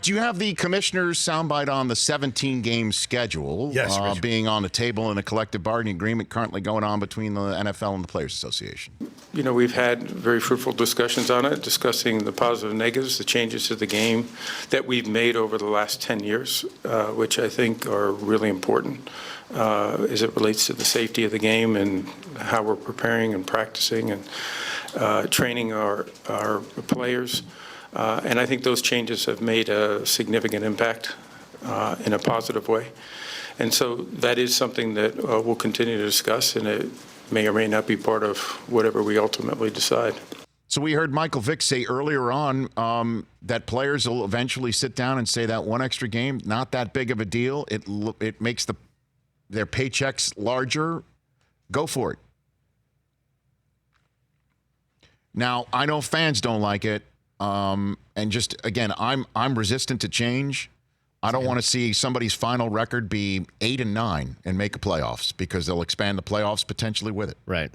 Do you have the commissioner's soundbite on the 17-game schedule being on the table in a collective bargaining agreement currently going on between the NFL and the Players Association? We've had very fruitful discussions on it, discussing the positive and negatives, the changes to the game that we've made over the last 10 years, which I think are really important as it relates to the safety of the game and how we're preparing and practicing and training our players. And I think those changes have made a significant impact in a positive way. And so that is something that we'll continue to discuss, and it may or may not be part of whatever we ultimately decide. So we heard Michael Vick say earlier on that players will eventually sit down and say that one extra game, not that big of a deal. It makes their paychecks larger. Go for it. Now, I know fans don't like it. And just, again, I'm resistant to change. I don't want to see somebody's final record be 8-9 and make a playoffs, because they'll expand the playoffs potentially with it. Right.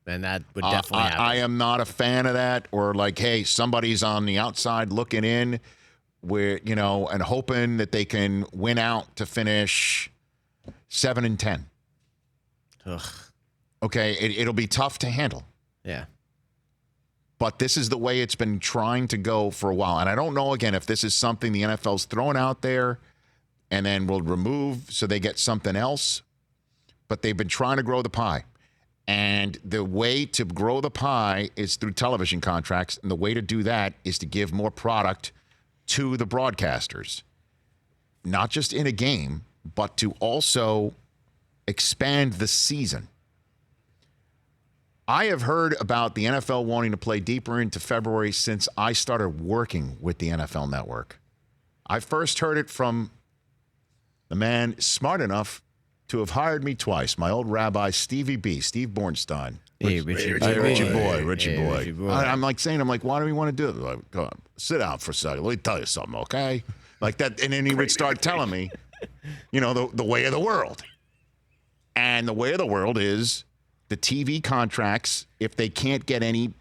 And that would definitely happen. I am not a fan of that, or like, hey, somebody's on the outside looking in where, and hoping that they can win out to finish 7-10. Ugh. Okay. It'll be tough to handle. Yeah. But this is the way it's been trying to go for a while. And I don't know, again, if this is something the NFL's throwing out there and then will remove so they get something else. But they've been trying to grow the pie. And the way to grow the pie is through television contracts. And the way to do that is to give more product to the broadcasters. Not just in a game, but to also expand the season. I have heard about the NFL wanting to play deeper into February since I started working with the NFL Network. I first heard it from the man smart enough to have hired me twice, my old rabbi, Steve Bornstein. Hey, Richie boy. I'm like, why do we want to do it? Like, go on, sit down for a second. Let me tell you something, okay? Like that, and then he would start telling me, the way of the world. And the way of the world is the TV contracts, if they can't get any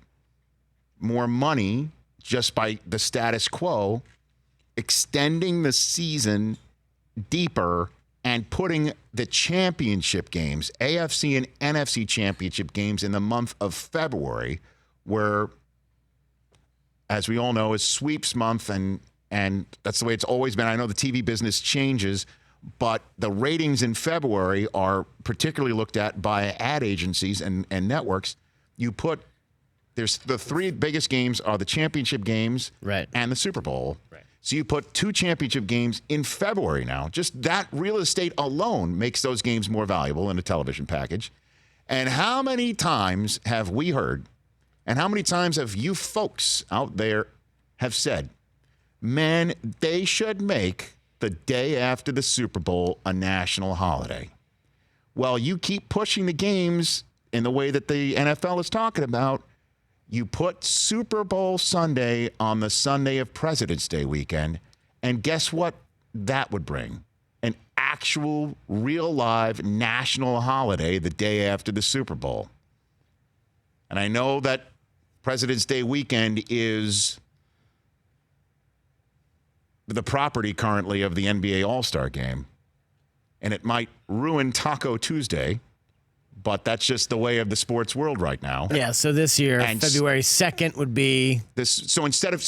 more money just by the status quo, extending the season deeper and putting the championship games, AFC and NFC championship games, in the month of February, where, as we all know, is sweeps month, and that's the way it's always been. I know the TV business changes, but the ratings in February are particularly looked at by ad agencies and networks. There's the three biggest games are the championship games and the Super Bowl. Right. So you put two championship games in February now. Just that real estate alone makes those games more valuable in a television package. And how many times have we heard, and how many times have you folks out there have said, man, they should make the day after the Super Bowl a national holiday? Well, you keep pushing the games in the way that the NFL is talking about. You put Super Bowl Sunday on the Sunday of President's Day weekend, and guess what that would bring? An actual, real, live national holiday the day after the Super Bowl. And I know that President's Day weekend is the property currently of the NBA All-Star Game, and it might ruin Taco Tuesday, but that's just the way of the sports world right now. Yeah, so this year, February 2nd would be this. So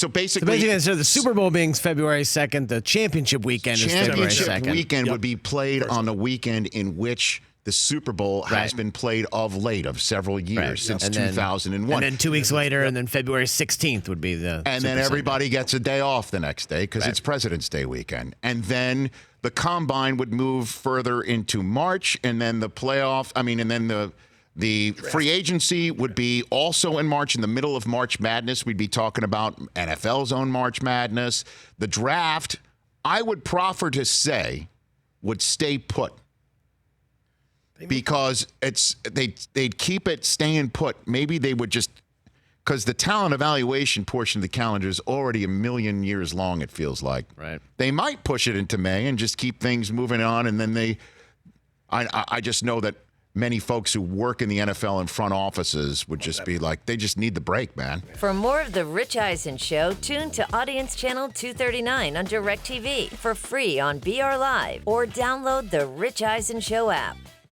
basically, instead of the Super Bowl being February 2nd, the championship weekend is February 2nd. Championship weekend would be played on the weekend in which the Super Bowl has been played of late, of several years, since 2001. And then 2 weeks later, and then February 16th would be the And then everybody gets a day off the next day because it's President's Day weekend. And then the Combine would move further into March, and then the the free agency would be also in March. In the middle of March Madness, we'd be talking about NFL's own March Madness. The draft, I would proffer to say, would stay put. Because they'd keep it staying put. Maybe they would just, because the talent evaluation portion of the calendar is already a million years long, it feels like. Right. They might push it into May and just keep things moving on, and then I just know that many folks who work in the NFL in front offices would just be like, they just need the break, man. For more of The Rich Eisen Show, tune to Audience Channel 239 on DirecTV for free on BR Live or download the Rich Eisen Show app.